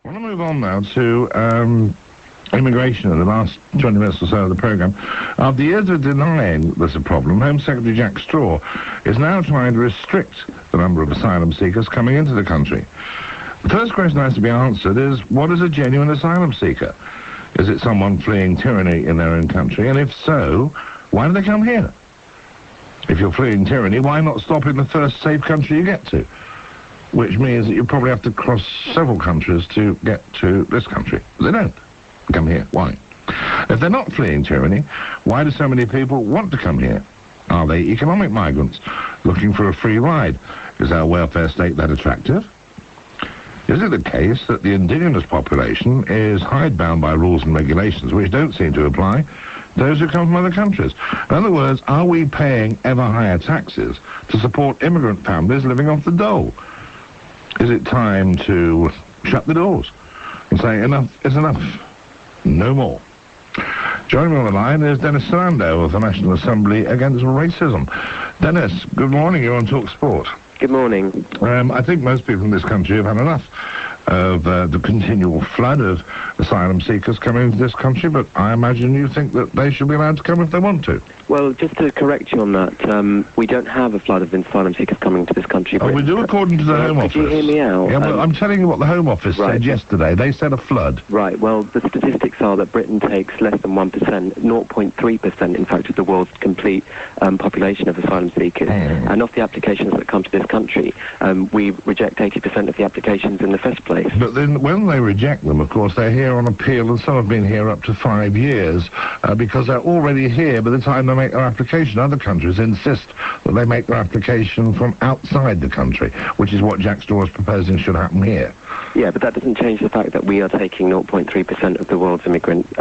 I want to move on now to immigration in the last 20 minutes or so of the programme. After years of denying there's a problem, Home Secretary Jack Straw is now trying to restrict the number of asylum seekers coming into the country. The first question that has to be answered is, what is a genuine asylum seeker? Is it someone fleeing tyranny in their own country? And if so, why do they come here? If you're fleeing tyranny, why not stop in the first safe country you get to? Which means that you probably have to cross several countries to get to this country. They don't come here. Why? If they're not fleeing tyranny, why do so many people want to come here? Are they economic migrants looking for a free ride? Is our welfare state that attractive? Is it the case that the indigenous population is hidebound by rules and regulations which don't seem to apply to those who come from other countries? In other words, are we paying ever higher taxes to support immigrant families living off the dole? Is it time to shut the doors and say enough is enough? No more. Joining me on the line is Dennis Serrando of the National Assembly Against Racism. Dennis, good morning. You're on talkSPORT. Good morning. I think most people in this country have had enough of the continual flood of asylum seekers coming into this country, but I imagine you think that they should be allowed to come if they want to. Well, just to correct you on that, we don't have a flood of asylum seekers coming to this country. Oh, we do according to the Home Office. Could you hear me out? Yeah, but I'm telling you what the Home Office said yesterday. They said a flood. Right, well, the statistics are that Britain takes less than 1%, 0.3%, in fact, of the world's complete population of asylum seekers. And of the applications that come to this country, we reject 80% of the applications in the first place. But then when they reject them, of course, they're here on appeal, and some have been here up to 5 years because they're already here by the time they make their application. Other countries insist that they make their application from outside the country, which is what Jack Straw is proposing should happen here. Yeah, but that doesn't change the fact that we are taking 0.3% of the world's immigrant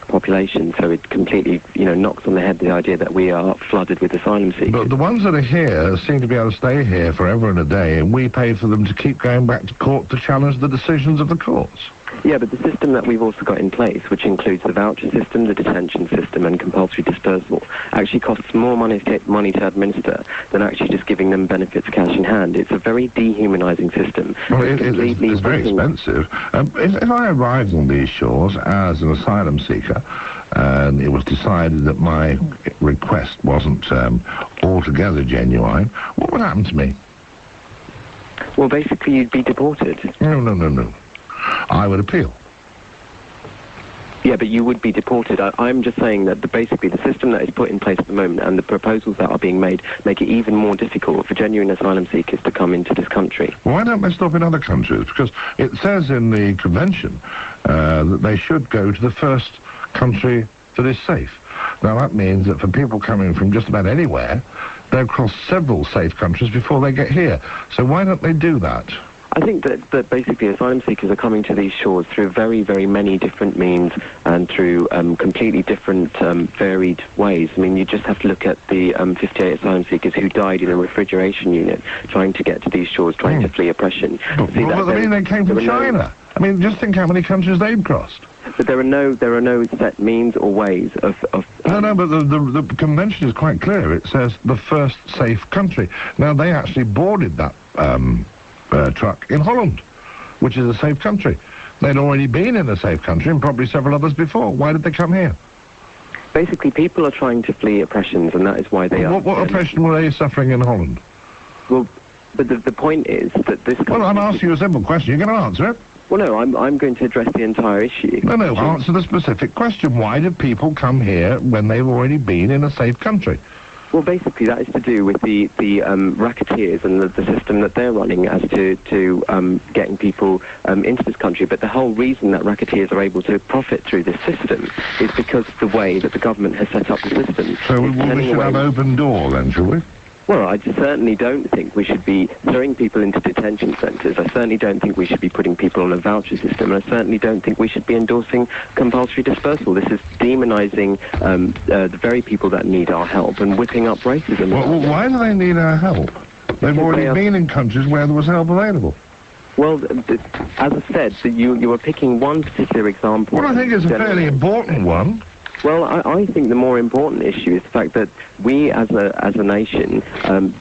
population, so it completely, knocks on the head the idea that we are flooded with asylum seekers. But the ones that are here seem to be able to stay here forever and a day, and we pay for them to keep going back to court to challenge the decisions of the courts. Yeah, but the system that we've also got in place, which includes the voucher system, the detention system, and compulsory dispersal, actually costs more money to administer than actually just giving them benefits cash in hand. It's a very dehumanising system. Well, it's very expensive. If I arrived on these shores as an asylum seeker, and it was decided that my request wasn't altogether genuine, what would happen to me? Well, basically, you'd be deported. No. I would appeal. Yeah, but you would be deported. I'm just saying that basically the system that is put in place at the moment and the proposals that are being made make it even more difficult for genuine asylum seekers to come into this country. Why don't they stop in other countries? Because it says in the convention that they should go to the first country that is safe. Now, that means that for people coming from just about anywhere, they'll cross several safe countries before they get here. So why don't they do that? I think that basically asylum seekers are coming to these shores through very, very many different means and through completely different, varied ways. I mean, you just have to look at the 58 asylum seekers who died in a refrigeration unit trying to get to these shores, trying to flee oppression. But they came from China. I mean, just think how many countries they've crossed. But there are no set means or ways of No, but the convention is quite clear. It says the first safe country. Now, they actually boarded that truck in Holland, which is a safe country. They'd already been in a safe country and probably several others before. Why did they come here? Basically, people are trying to flee oppressions, and that is why they are. What oppression were they suffering in Holland? Well, but the point is that this... Well, I'm asking you a simple question. You're going to answer it? Well, no, I'm going to address the entire issue. No, answer the specific question. Why do people come here when they've already been in a safe country? Well, basically, that is to do with the racketeers and the system that they're running as to getting people into this country. But the whole reason that racketeers are able to profit through this system is because of the way that the government has set up the system. So we should have open door, then, shall we? Well, I certainly don't think we should be throwing people into detention centres. I certainly don't think we should be putting people on a voucher system. And I certainly don't think we should be endorsing compulsory dispersal. This is demonising the very people that need our help and whipping up racism. Well, why do they need our help? They've already been in countries where there was help available. Well, as I said, you were picking one particular example. Well, I think it's a fairly important one. Well, I think the more important issue is the fact that we, as a nation,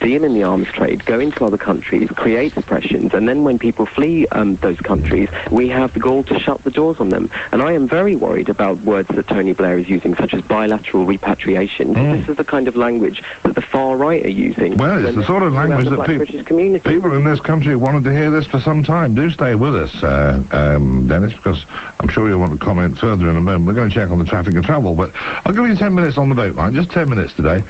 deal in the arms trade, go into other countries, create oppressions, and then when people flee those countries, we have the gall to shut the doors on them. And I am very worried about words that Tony Blair is using, such as bilateral repatriation. This is the kind of language that the far right are using. Well, it's the sort of language that people in this country wanted to hear this for some time. Do stay with us, Dennis, because I'm sure you'll want to comment further in a moment. We're going to check on the traffic and travel, but I'll give you 10 minutes on the boat line, just 10 minutes today,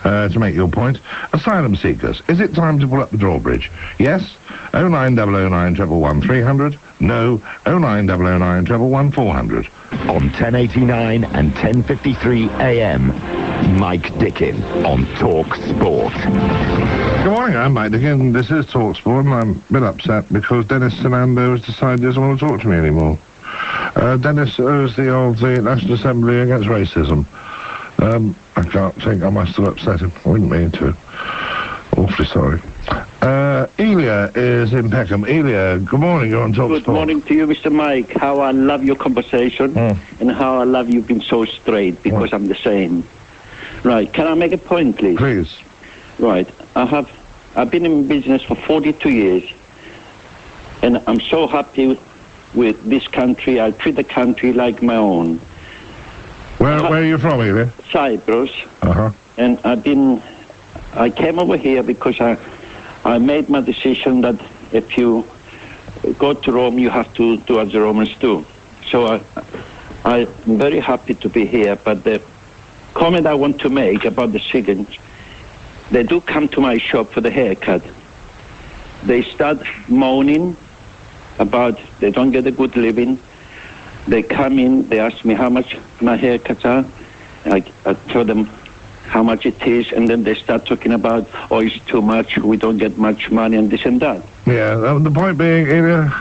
to make your point. Asylum seekers, is it time to pull up the drawbridge? Yes, 09009 111 300. No, 09009 111 400. On 1089 and 1053 AM, Mike Dickin on talkSPORT. Good morning, I'm Mike Dickin. This is talkSPORT, and I'm a bit upset because Dennis Sinando has decided he doesn't want to talk to me anymore. Dennis is the National Assembly Against Racism. I can't think, I must have upset him. I didn't mean to. Awfully sorry. Elia is in Peckham. Elia, good morning, you're on talkSPORT. Good morning to you, Mr. Mike. How I love your conversation and how I love you being so straight, because I'm the same. Right, can I make a point, please? Please. Right, I've been in business for 42 years, and I'm so happy with this country. I treat the country like my own. Where are you from, Elia? Cyprus. Uh-huh. And I came over here because I made my decision that if you go to Rome, you have to do as the Romans do. So I'm very happy to be here, but the comment I want to make about the Cigans, they do come to my shop for the haircut. They start moaning about they don't get a good living. They come in, they ask me how much my haircuts are. I tell them how much it is, and then they start talking about, oh, it's too much, we don't get much money, and this and that. Yeah, the point being, Elia...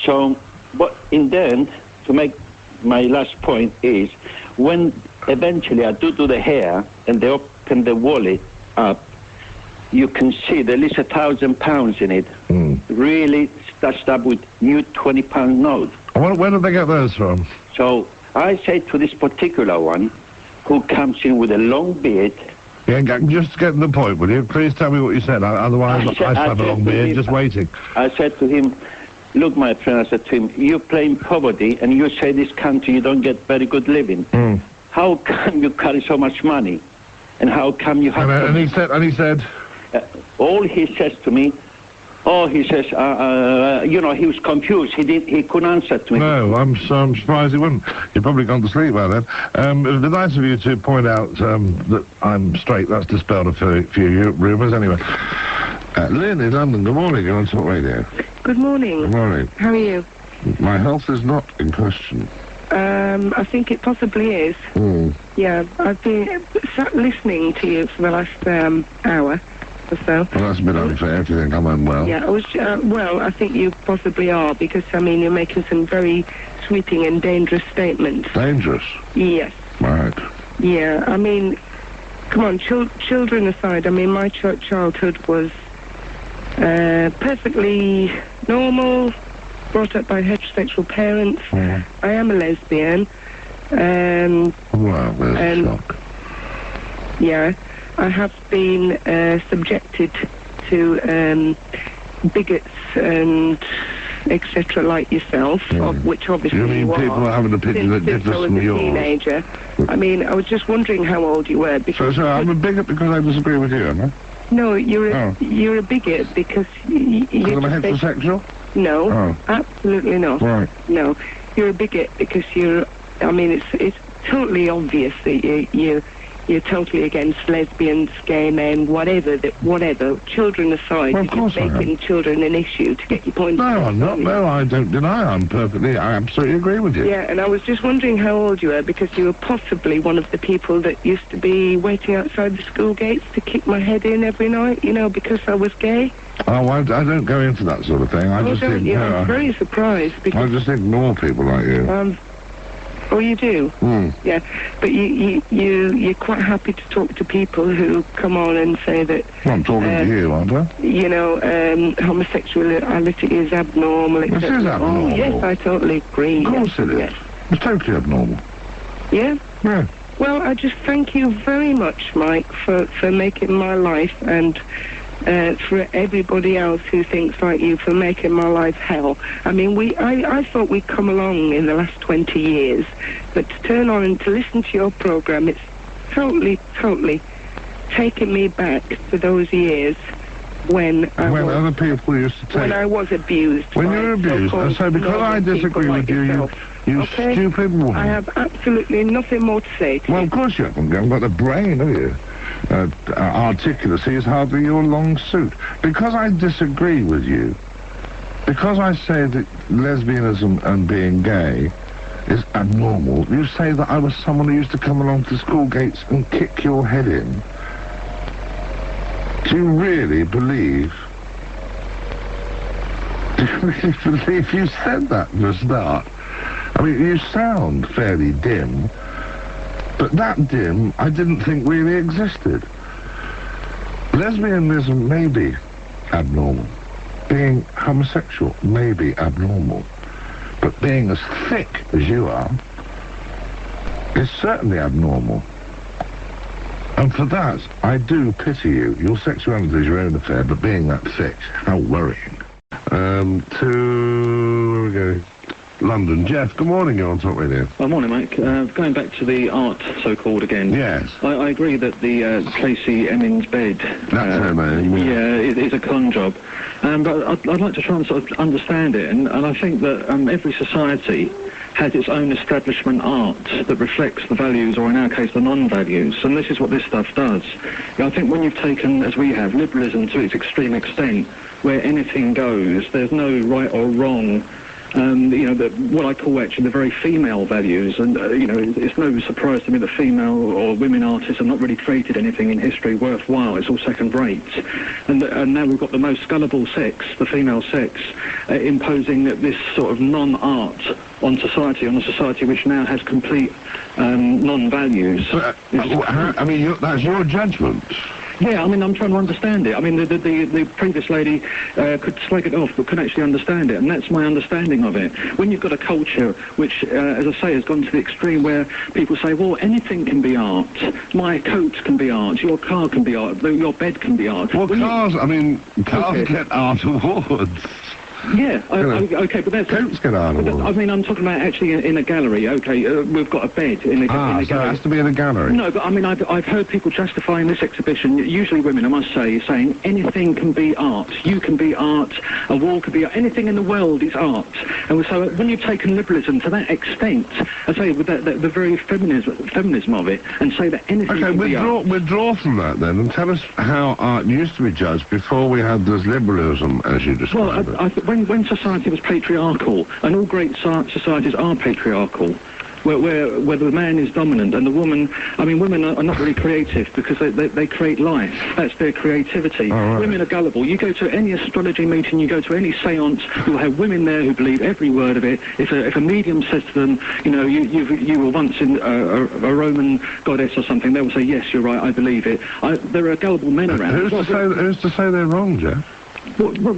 So, but in the end, to make my last point is, when eventually I do the hair, and they open the wallet up, you can see there is £1,000 in it. Really stashed up with new £20 note. Where did they get those from? So I say to this particular one, who comes in with a long beard. Yeah, just get to the point, will you? Please tell me what you said, otherwise I have a long beard, just waiting. I said to him, look, my friend, I said to him, you play in poverty and you say this country you don't get very good living. How come you carry so much money? And how come you have... And he said... all he says to me, he says, he was confused. He couldn't answer to me. No, I'm surprised he wouldn't. You'd probably gone to sleep by then. It would be nice of you to point out that I'm straight. That's dispelled a few rumours. Anyway, Lynn in London, good morning. You're on Talk Radio. Good morning. Good morning. How are you? My health is not in question. I think it possibly is. Yeah, I've been sat listening to you for the last hour or so. Well, that's a bit unfair if you think I'm unwell. Yeah, well, I think you possibly are, because, you're making some very sweeping and dangerous statements. Dangerous? Yes. Right. Yeah, come on, children aside, my childhood was perfectly normal, brought up by heterosexual parents. I am a lesbian. Well, there's a shock. Yeah. I have been subjected to bigots and etc. like yourself, of which obviously you mean you people are having a picture that differs from yours? Teenager. I was just wondering how old you were. Because so I'm a bigot because I disagree with you, am I? No, you're a bigot because because I'm a heterosexual? No, absolutely not. Right. No, you're a bigot because it's totally obvious that you're totally against lesbians, gay men, whatever. Children aside, well, you're just making children an issue to get your point across. No, I'm not. No, I don't deny. I absolutely agree with you. Yeah, and I was just wondering how old you were, because you were possibly one of the people that used to be waiting outside the school gates to kick my head in every night, because I was gay. Oh, I don't go into that sort of thing. I'm very surprised. Because I just ignore people like you. Oh, you do? Yeah, but you're quite happy to talk to people who come on and say that... Well, I'm talking to you, aren't I? Homosexuality is abnormal, etc. This is abnormal. Oh, yes, I totally agree. Of course it is. Yes. It's totally abnormal. Yeah? Yeah. Well, I just thank you very much, Mike, for making my life, and for everybody else who thinks like you, for making my life hell. I mean, I thought we'd come along in the last 20 years, but to turn on and to listen to your program, it's totally taking me back to those years when other people used to take... When I was abused. When you were abused, and so because I disagree with you, you okay? stupid woman. I have absolutely nothing more to say to Well, you. of course you haven't. You haven't got the brain, have you? Articulacy is hardly your long suit. Because I disagree with you, because I say that lesbianism and being gay is abnormal, you say that I was someone who used to come along to school gates and kick your head in. Do you really believe... Do you really believe you said that from the start? I mean, you sound fairly dim, but that dim I didn't think really existed. Lesbianism may be abnormal. Being homosexual may be abnormal. But being as thick as you are is certainly abnormal. And for that, I do pity you. Your sexuality is your own affair, but being that thick, how worrying. Where we go? London. Jeff, good morning, you're on Talk Radio. Good morning, Mike. Going back to the art, so-called, again. Yes. I agree that the Tracy Emin's bed... That's her name. Yeah, it's a con job. But I'd like to try and sort of understand it, and I think that every society has its own establishment art that reflects the values, or in our case, the non-values, and this is what this stuff does. I think when you've taken, as we have, liberalism to its extreme extent, where anything goes, there's no right or wrong, what I call actually the very female values, and it's no surprise to me that female or women artists have not really created anything in history worthwhile. It's all second-rate, and now we've got the most gullible sex, the female sex, imposing this sort of non-art on society, on a society which now has complete non-values. That's your judgment. Yeah, I mean, I'm trying to understand it. I mean, the previous lady could slag it off, but couldn't actually understand it, and that's my understanding of it. When you've got a culture which, as I say, has gone to the extreme where people say, well, anything can be art. My coat can be art. Your car can be art. Your bed can be art. Well, cars get art awards. Yeah, okay, but that's... Coats get art awards. I mean, I'm talking about actually in a gallery. Okay, we've got a bed in a gallery. So it has to be in a gallery? No, but I mean, I've heard people justifying this exhibition, usually women, I must say, saying anything can be art. You can be art, a wall can be art, anything in the world is art. And so when you've taken liberalism to that extent, I say, with the very feminism of it, and say that anything can be art... Withdraw from that then, and tell us how art used to be judged before we had this liberalism, as you described it. When society was patriarchal, and all great societies are patriarchal, where the man is dominant and the woman... I mean, women are not really creative because they create life. That's their creativity. Right. Women are gullible. You go to any astrology meeting, you go to any seance, you'll have women there who believe every word of it. If a medium says to them, you were once in a Roman goddess or something, they will say, yes, you're right, I believe it. There are gullible men around. Who's to say they're wrong, Jeff? What we've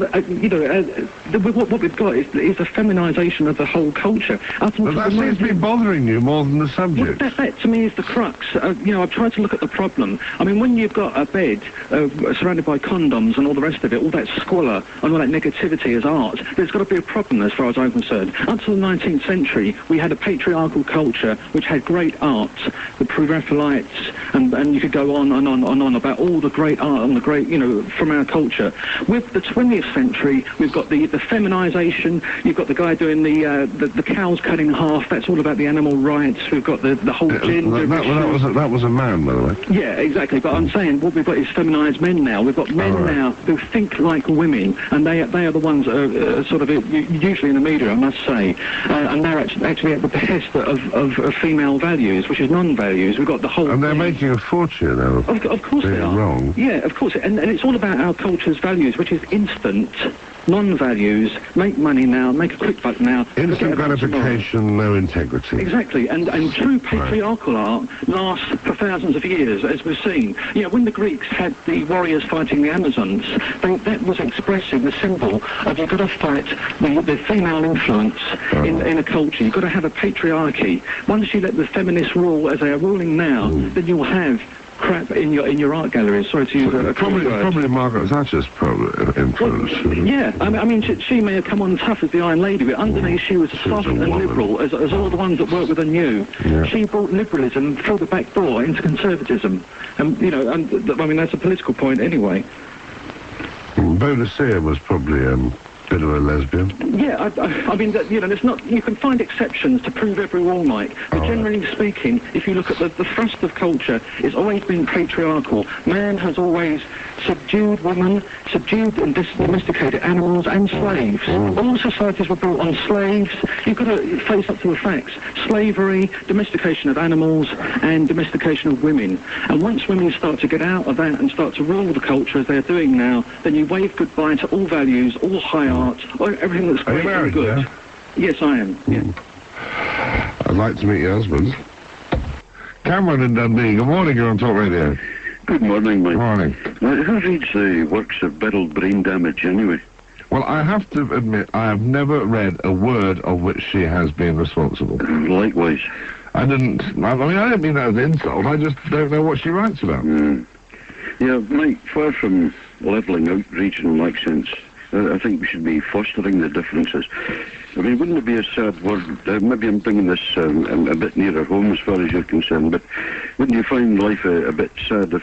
got is a feminisation of the whole culture. But that seems to be bothering you more than the subject. Well, that to me is the crux. I've tried to look at the problem. I mean, when you've got a bed surrounded by condoms and all the rest of it, all that squalor and all that negativity as art, there's got to be a problem as far as I'm concerned. Until the 19th century, we had a patriarchal culture which had great art, the Pre-Raphaelites, and you could go on and on about all the great art and the great, from our culture. With the 20th century, we've got the feminisation. You've got the guy doing the cows cut in half. That's all about the animal rights. We've got the whole gender. That was a man, by the way. Yeah, exactly. But I'm saying what we've got is feminised men now. We've got men now who think like women, and they are the ones that are sort of usually in the media, I must say, and they're actually at the behest of female values, which is non-values. We've got the whole. And they're making a fortune out of course they are. Wrong. Yeah, of course, and it's all about our culture's values, which is is instant, non-values, make money now, make a quick buck now. Instant gratification, no integrity. Exactly, and true patriarchal art lasts for thousands of years, as we've seen. You know, when the Greeks had the warriors fighting the Amazons, that was expressing the symbol of you've got to fight the female influence in a culture. You've got to have a patriarchy. Once you let the feminists rule as they are ruling now, then you'll have crap in your art galleries. Sorry to use a probably Margaret Thatcher's influence. Yeah, I mean, she may have come on tough as the Iron Lady, but underneath she was soft and liberal, as all the ones that worked with her knew. Yeah. She brought liberalism through the back door into conservatism, and you know, I mean that's a political point anyway. Baudelaire was probably bit of a lesbian. Yeah, I mean, you know, there's not. You can find exceptions to prove every rule, Mike. But generally speaking, if you look at the thrust of culture, it's always been patriarchal. Man has always subdued women, subdued and domesticated animals and slaves. All societies were built on slaves. You've got to face up to the facts. Slavery, domestication of animals, and domestication of women. And once women start to get out of that and start to rule the culture as they're doing now, then you wave goodbye to all values, all high art, everything that's great and good. Yeah? Yes, I am. Yeah. I'd like to meet your husband. Cameron in Dundee. Good morning, you're on Talk Radio. Good morning, Mike. Morning. Who reads the works of Beryl Brain Damage, anyway? Well, I have to admit, I have never read a word of which she has been responsible. Likewise. I mean, I don't mean that as an insult, I just don't know what she writes about. Yeah, Mike, far from levelling out regional accents, I think we should be fostering the differences. I mean, wouldn't it be a sad word? Maybe I'm bringing this a bit nearer home as far as you're concerned, but wouldn't you find life a bit sad if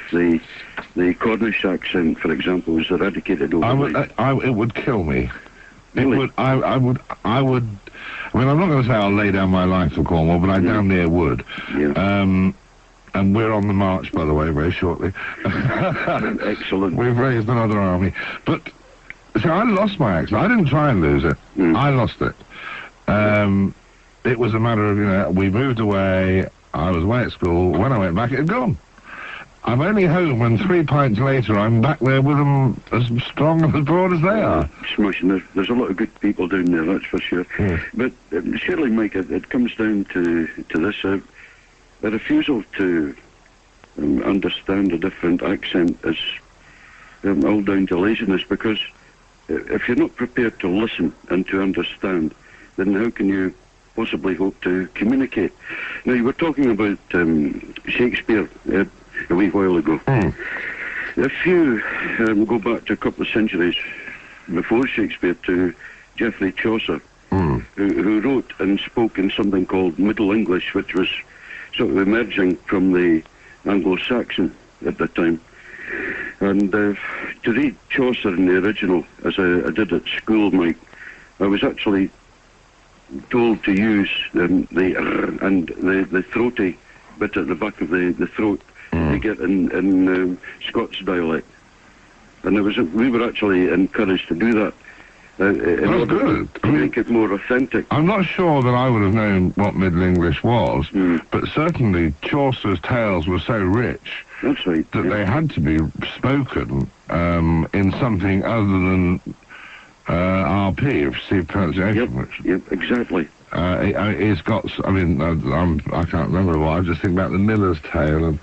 the Cornish accent, for example, was eradicated overnight? It would kill me. Really? It would. I would. I mean, I'm not going to say I'll lay down my life for Cornwall, but I damn near would. Yeah. And we're on the march, by the way, very shortly. Excellent. We've raised another army, but. See, I lost my accent. I didn't try and lose it. I lost it. It was a matter of, you know, we moved away, I was away at school, when I went back it had gone. I'm only home and 3 pints later I'm back there with them as strong and as broad as they are. Smashing. There's a lot of good people down there, that's for sure. Yeah. But surely, Mike, it comes down to this, a refusal to understand a different accent is all down to laziness, because if you're not prepared to listen and to understand, then how can you possibly hope to communicate? Now, you were talking about Shakespeare a wee while ago. If you go back to a couple of centuries before Shakespeare to Geoffrey Chaucer, who wrote and spoke in something called Middle English, which was sort of emerging from the Anglo-Saxon at the time. And to read Chaucer in the original, as I did at school, Mike, I was actually told to use the R and the throaty bit at the back of the throat to get in Scots dialect. And we were actually encouraged to do that. In order to make it more authentic. I'm not sure that I would have known what Middle English was, but certainly Chaucer's tales were so rich. That's right. That they had to be spoken in something other than RP, received pronunciation. Yep, exactly. It's got, I mean, I can't remember what, I just think about the Miller's Tale and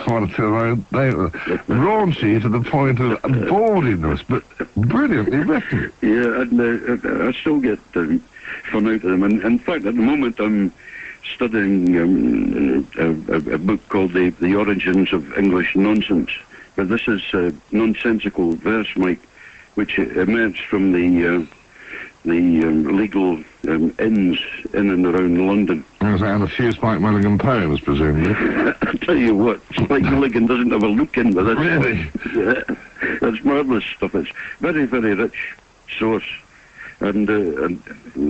one or two, they were raunchy to the point of borediness, but brilliantly written. Yeah, and I still get fun out of them. And in fact, at the moment, I'm studying a book called The Origins of English Nonsense. But this is nonsensical verse, Mike, which emerged from the legal inns in and around London. And a few Spike Mulligan poems, presumably. I tell you what, Spike Mulligan doesn't have a look in with it. Really? Yeah, that's marvellous stuff. It's very, very rich source. And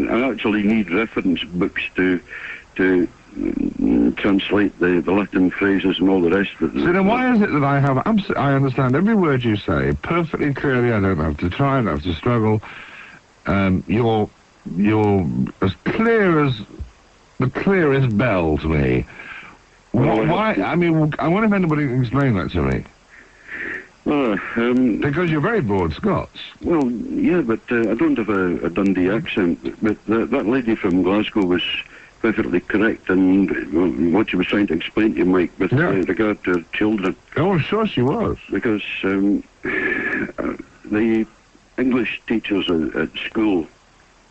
I actually need reference books to translate the Latin phrases and all the rest of it. So then why is it that I understand every word you say perfectly clearly, I don't have to try, I don't have to struggle. You're as clear as the clearest bell to me. Why? I mean, I wonder if anybody can explain that to me. Because you're very broad Scots. Well, yeah, but I don't have a Dundee accent. But that lady from Glasgow was perfectly correct in what she was trying to explain to you, Mike, with regard to children. Oh, I'm sure she was. Because the English teachers at school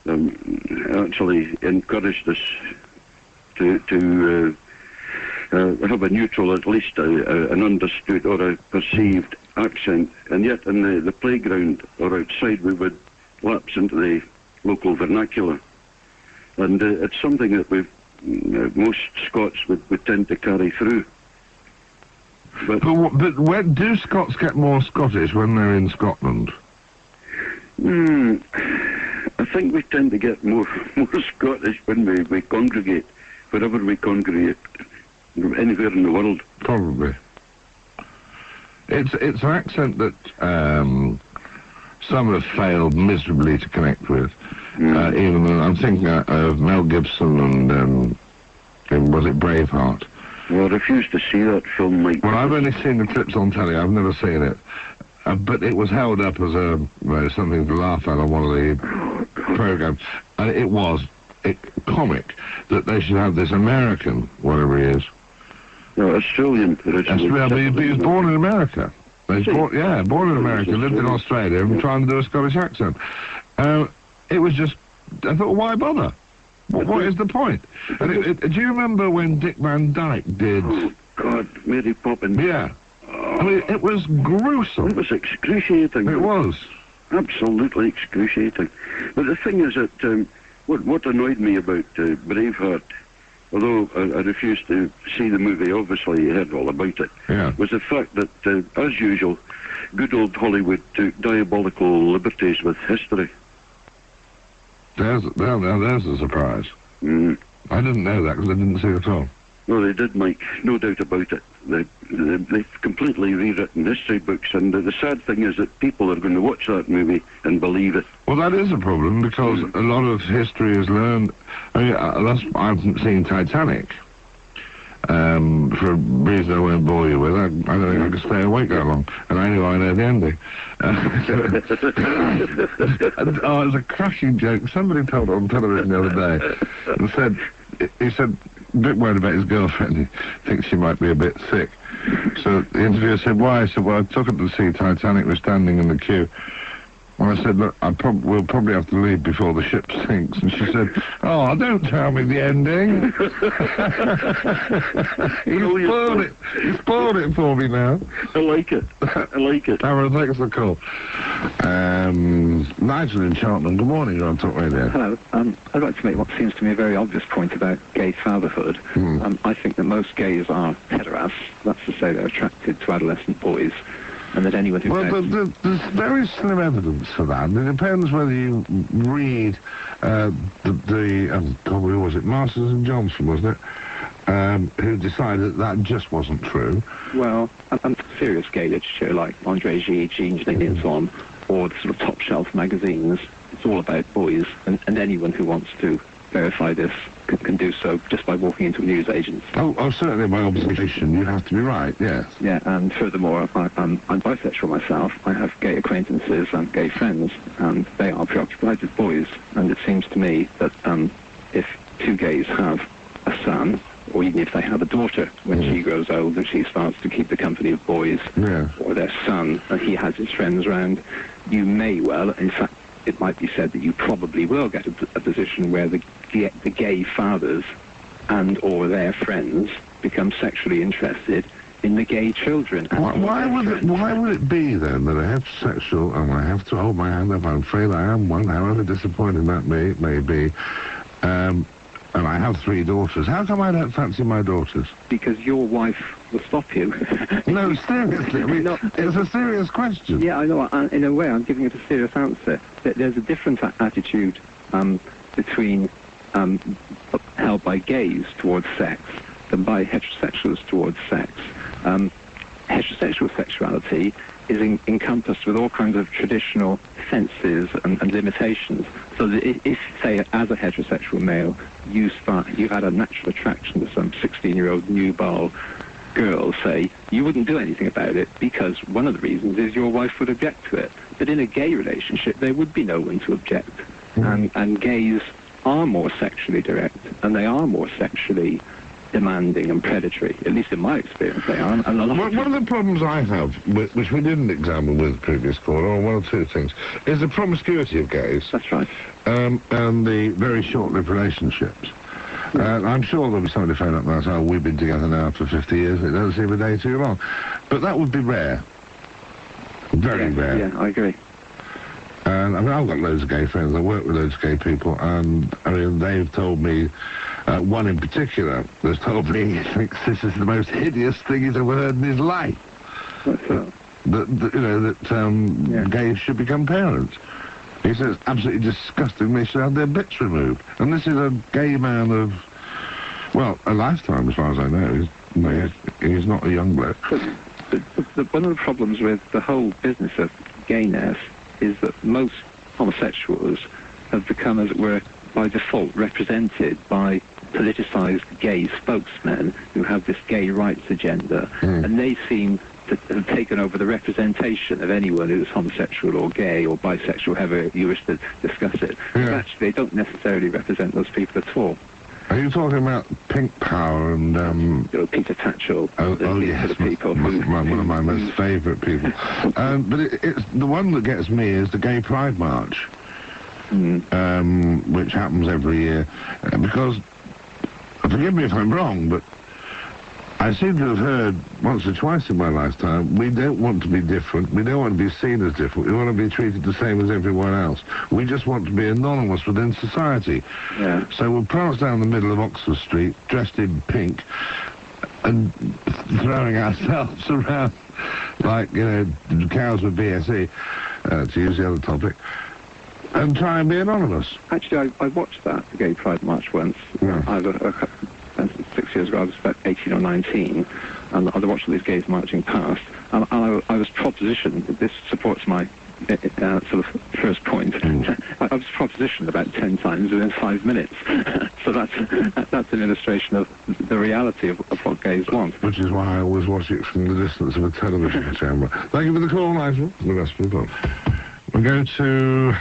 actually encouraged us to have a neutral, at least an understood or a perceived accent, and yet in the playground or outside we would lapse into the local vernacular. And it's something that most Scots would tend to carry through. But when do Scots get more Scottish when they're in Scotland? I think we tend to get more Scottish when we congregate, wherever we congregate, anywhere in the world. Probably. It's an accent that some have failed miserably to connect with. Even I'm thinking of Mel Gibson and was it Braveheart? Well, I refuse to see that film, Mike. Well, I've only seen the clips on telly. I've never seen it. But it was held up as something to laugh at on one of the programs. And it was comic that they should have this American, whatever he is. No, Australian originally. He was born in America. Born in America, lived in Australia, and trying to do a Scottish accent. It was just, I thought, why bother? What is the point? And do you remember when Dick Van Dyke did... Oh, God, Mary Poppins. Yeah. I mean, it was gruesome. It was excruciating. It was. Absolutely excruciating. But the thing is that what annoyed me about Braveheart, although I refused to see the movie, obviously you heard all about it, was the fact that, as usual, good old Hollywood took diabolical liberties with history. There's a surprise. I didn't know that because I didn't see it at all. No, they did, Mike. No doubt about it. They've completely rewritten history books, and the sad thing is that people are going to watch that movie and believe it. Well, that is a problem, because a lot of history is learned... I mean, I've seen Titanic, for a reason I won't bore you with. I don't think I could stay awake that long, and I knew I know the ending. It was a crushing joke. Somebody told it on television the other day, and he said, a bit worried about his girlfriend. He thinks she might be a bit sick. So the interviewer said, why? I said, well, I took her to see Titanic. We're standing in the queue. And I said, look, we'll probably have to leave before the ship sinks. And she said, oh, don't tell me the ending. You spoiled it for me now. I like it. I like it. Aaron, thanks for the call. Nigel in Cheltenham, good morning, you're on Talk Radio. Hello. I'd like to make what seems to me a very obvious point about gay fatherhood. I think that most gays are pederasts. That's to say they're attracted to adolescent boys. And that anyone who... Well, there's very slim evidence for that. It depends whether you read who was it? Masters and Johnson, wasn't it? Who decided that just wasn't true. Well, serious gay literature like André Gide, Jean Genet and so on, or the sort of top-shelf magazines, it's all about boys, and anyone who wants to verify this can do so just by walking into a newsagent. Oh, certainly by observation, you have to be right, yes. Yeah, and furthermore, I'm bisexual myself. I have gay acquaintances and gay friends, and they are preoccupied with boys. And it seems to me that if two gays have a son, or even if they have a daughter, when she grows old and she starts to keep the company of boys, or their son, and he has his friends around, you may well, in fact, it might be said that you probably will get a position where the gay fathers and or their friends become sexually interested in the gay children. Why would it be then that a heterosexual, and I have to hold my hand up, I'm afraid I am one, however disappointing that may be, and I have 3 daughters. How come I don't fancy my daughters? Because your wife will stop you. No, seriously, I mean, it's a serious question. Yeah, I know, in a way I'm giving it a serious answer. There's a different attitude between held by gays towards sex than by heterosexuals towards sex. Heterosexual sexuality is encompassed with all kinds of traditional fences and limitations. So that if, say, as a heterosexual male, you've had a natural attraction to some 16-year-old newborn, girls say, you wouldn't do anything about it because one of the reasons is your wife would object to it. But in a gay relationship, there would be no one to object. And gays are more sexually direct, and they are more sexually demanding and predatory. At least in my experience, they are. And a lot One of the problems I have, which we didn't examine with the previous caller, or one or two things, is the promiscuity of gays. That's right. And the very short-lived relationships. I'm sure there'll be somebody phone up and say, oh, we've been together now for 50 years, it doesn't seem a day too long. But that would be rare. Very rare. Yeah, I agree. And I mean, I've got loads of gay friends, I work with loads of gay people, and I mean, they've told me, one in particular has told me he thinks this is the most hideous thing he's ever heard in his life. That gays should become parents. He says, absolutely disgusting, they should have their bits removed. And this is a gay man of, well, a lifetime as far as I know. He's not a young bloke. But one of the problems with the whole business of gayness is that most homosexuals have become, as it were, by default represented by politicised gay spokesmen who have this gay rights agenda, and they seem to have taken over the representation of anyone who's homosexual or gay or bisexual, however you wish to discuss it. But actually, they don't necessarily represent those people at all. Are you talking about Pink Power and Peter Tatchell? Oh yes, people one of my most favourite people. But it's the one that gets me is the Gay Pride March, which happens every year. Because, forgive me if I'm wrong, but I seem to have heard once or twice in my lifetime, we don't want to be different, we don't want to be seen as different, we want to be treated the same as everyone else. We just want to be anonymous within society. Yeah. So we'll prance down the middle of Oxford Street, dressed in pink, and throwing ourselves around like, cows with BSE, to use the other topic, and try and be anonymous. Actually, I watched that, the Gay Pride March once. Yeah. I was 6 years ago, I was about 18 or 19, and I watched all these gays marching past, and I was propositioned, this supports my sort of first point, I was propositioned about 10 times within 5 minutes. So that's an illustration of the reality of what gays want. Which is why I always watch it from the distance of a television chamber. Thank you for the call, Nigel. The rest of the call. We'll go to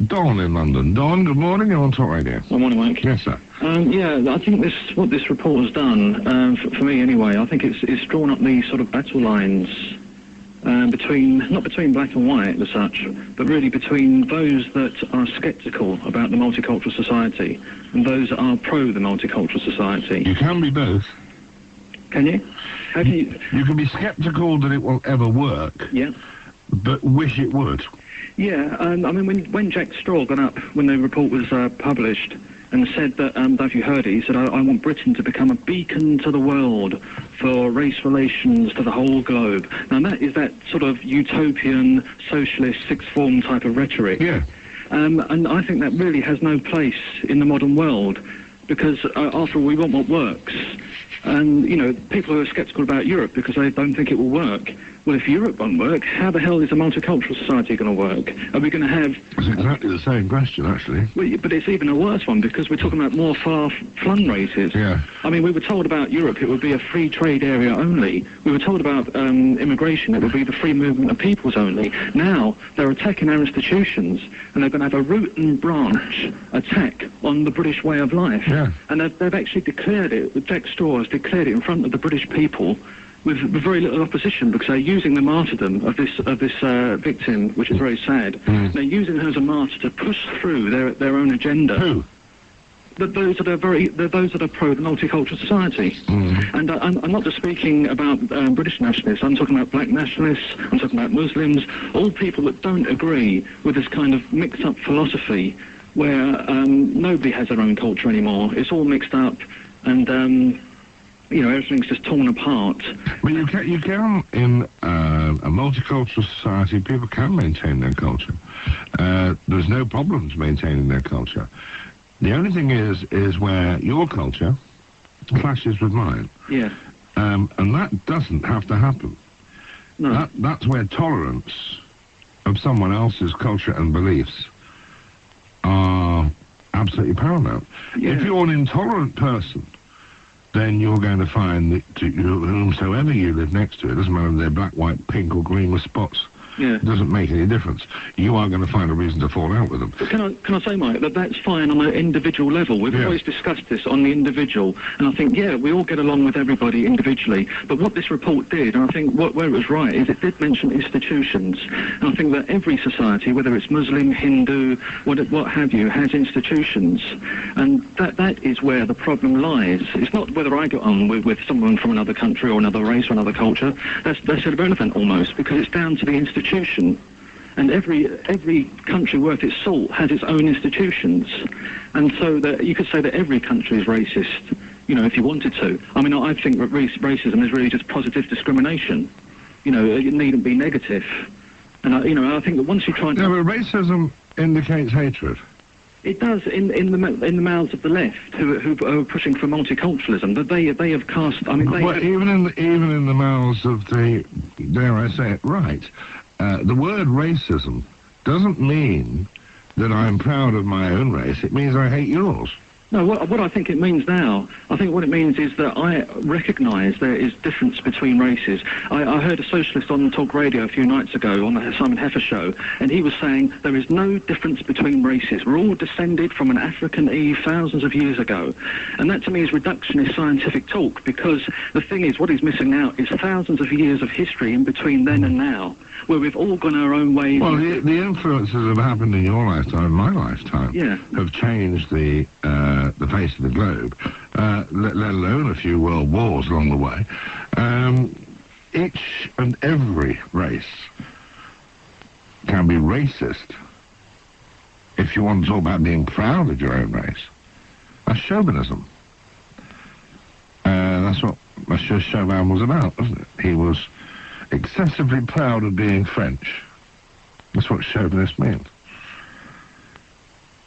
Don in London. Don, good morning. You're on Talk Radio. Good morning, Mike. Yes, sir. I think what this report has done, for me anyway, I think it's drawn up these sort of battle lines not between black and white as such, but really between those that are sceptical about the multicultural society and those that are pro the multicultural society. You can be both. Can you? How can you? You can be sceptical that it will ever work, Yeah. but wish it would. Yeah, I mean, when Jack Straw got up, when the report was published, and said that, if you heard it, he said, I want Britain to become a beacon to the world for race relations to the whole globe. Now, that is that sort of utopian, socialist, sixth form type of rhetoric. Yeah. And I think that really has no place in the modern world, because, after all, we want what works. And, people who are sceptical about Europe because they don't think it will work. Well, if Europe won't work, how the hell is a multicultural society going to work? Are we going to have... It's exactly the same question, actually. Well, but it's even a worse one, because we're talking about more far-flung races. Yeah. I mean, we were told about Europe, it would be a free trade area only. We were told about immigration, it would be the free movement of peoples only. Now, they're attacking our institutions, and they're going to have a root and branch attack on the British way of life. Yeah. And they've actually declared it, Jack Straw has declared it in front of the British people, with very little opposition, because they're using the martyrdom of this victim, which is very sad. They're using her as a martyr to push through their own agenda. Who? Those that are pro the multicultural society. And I'm not just speaking about British nationalists. I'm talking about black nationalists. I'm talking about Muslims. All people that don't agree with this kind of mixed-up philosophy, where nobody has their own culture anymore. It's all mixed up, and everything's just torn apart. Well, you can in a multicultural society, people can maintain their culture. There's no problems maintaining their culture. The only thing is where your culture clashes with mine. Yeah. And that doesn't have to happen. No. That's where tolerance of someone else's culture and beliefs are absolutely paramount. Yeah. If you're an intolerant person, then you're going to find that whomsoever you live next to, it doesn't matter if they're black, white, pink or green with spots. Yeah. It doesn't make any difference. You are going to find a reason to fall out with them. But can I say, Mike, that's fine on an individual level. We've always discussed this on the individual, and I think, we all get along with everybody individually. But what this report did, and I think where it was right, is it did mention institutions. And I think that every society, whether it's Muslim, Hindu, what have you, has institutions. And that is where the problem lies. It's not whether I get on with someone from another country or another race or another culture. That's irrelevant almost, because it's down to the institution. And every country worth its salt has its own institutions, and so that you could say that every country is racist, if you wanted to. I mean, I think that racism is really just positive discrimination. It needn't be negative. And I think that once you try and... No, but racism indicates hatred. It does in the mouths of the left who are pushing for multiculturalism. But they have cast. I mean, even in the mouths of the, dare I say it, right. The word racism doesn't mean that I'm proud of my own race. It means I hate yours. No, what I think it means now, I think what it means is that I recognise there is difference between races. I heard a socialist on Talk Radio a few nights ago on the Simon Heffer show, and he was saying there is no difference between races. We're all descended from an African Eve thousands of years ago. And that to me is reductionist scientific talk, because the thing is, what he's missing out is thousands of years of history in between then and now, where we've all gone our own ways. Well, the influences that have happened in your lifetime, my lifetime, have changed the face of the globe, let alone a few world wars along the way. Each and every race can be racist if you want to talk about being proud of your own race. That's chauvinism. That's what Monsieur Chauvin was about, wasn't it? He was excessively proud of being French. That's what chauvinist means.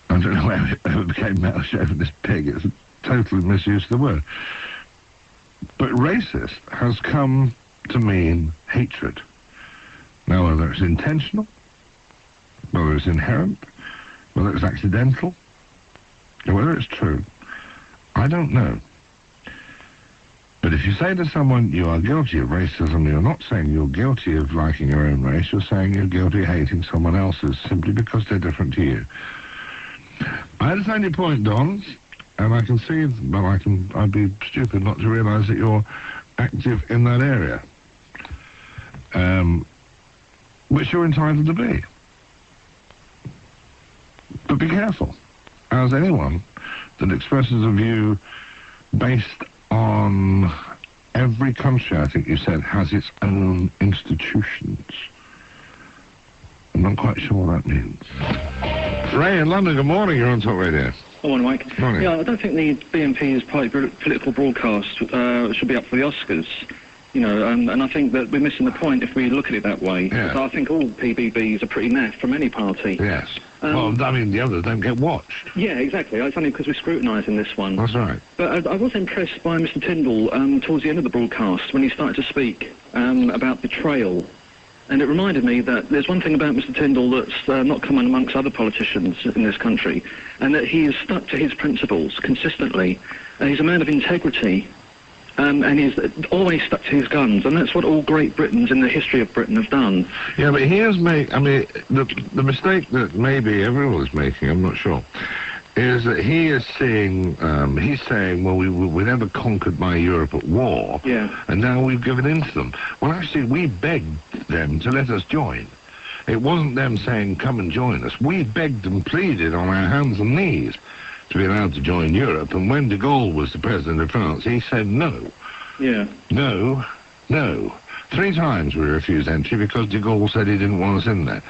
I don't know where it ever became male chauvinist pig. It's a total misuse of the word. But racist has come to mean hatred. Now, whether it's intentional, whether it's inherent, whether it's accidental, or whether it's true, I don't know. But if you say to someone, you are guilty of racism, you're not saying you're guilty of liking your own race, you're saying you're guilty of hating someone else's simply because they're different to you. I understand your point, Don, and I can see, well, I'd be stupid not to realise that you're active in that area, which you're entitled to be. But be careful, as anyone that expresses a view based on every country, I think you said, has its own institutions. I'm not quite sure what that means. Ray in London, good morning, you're on Talk Radio. Good morning, Mike. Morning. Yeah, I don't think the BNP's political broadcast should be up for the Oscars. And I think that we're missing the point if we look at it that way. Yeah. So I think all PBBs are pretty naff from any party. Yes. Well, I mean, the others don't get watched. Yeah, exactly. It's only because we're scrutinising this one. That's right. But I was impressed by Mr. Tyndall towards the end of the broadcast when he started to speak about betrayal. And it reminded me that there's one thing about Mr. Tyndall that's not common amongst other politicians in this country, and that he has stuck to his principles consistently. He's a man of integrity. And he's always stuck to his guns, and that's what all great Britons in the history of Britain have done. Yeah, but he has made, I mean, the mistake that maybe everyone is making, I'm not sure, is that he is seeing, he's saying, well, we never conquered by Europe at war, and now we've given in to them. Well, actually, we begged them to let us join. It wasn't them saying, come and join us. We begged and pleaded on our hands and knees to be allowed to join Europe, and when de Gaulle was the president of France, he said no. Yeah. No, no. 3 times we refused entry because de Gaulle said he didn't want us in there.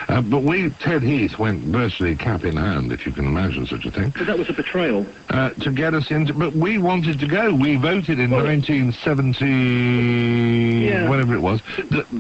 But Ted Heath went virtually cap in hand, if you can imagine such a thing. But that was a betrayal. To get us into... But we wanted to go. We voted in 1970... whatever it was,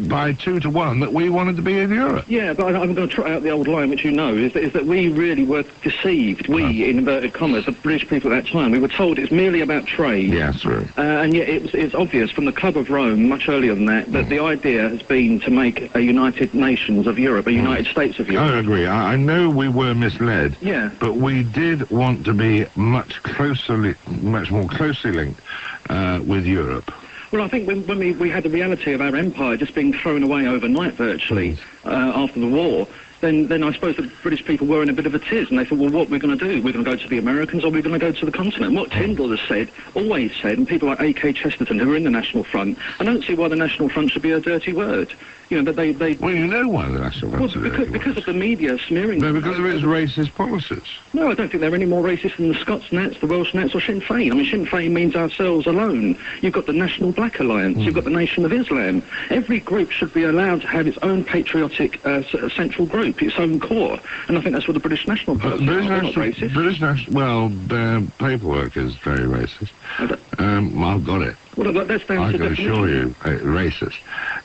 by 2-1 that we wanted to be in Europe. Yeah, but I'm going to trot out the old line, which you know, is that we really were deceived. We, in inverted commas, the British people at that time. We were told it's merely about trade. Yes, sir. And yet it's obvious from the Club of Rome, much earlier than that, that the idea has been to make a United Nations of Europe, a United States of Europe. I agree. I know we were misled. Yeah. But we did want to be much more closely linked with Europe. Well, I think when we had the reality of our empire just being thrown away overnight virtually after the war, then I suppose the British people were in a bit of a tiz, and they thought, well, what are we going to do? We're going to go to the Americans, or we're going to go to the continent. What Tyndall has said, always said, and people like A.K. Chesterton, who are in the National Front, I don't see why the National Front should be a dirty word. You know, that they... Well, you know why the National Front is a dirty word. Because of the media smearing... No, because of its racist policies. No, I don't think they're any more racist than the Scots Nats, the Welsh Nats, or Sinn Féin. I mean, Sinn Féin means ourselves alone. You've got the National Black Alliance. You've got the Nation of Islam. Every group should be allowed to have its own patriotic central group, its own core. And I think that's what the British National Party are. They're not racist. Well, their paperwork is very racist. I've got it. Well, that's down I to can assure you, racist.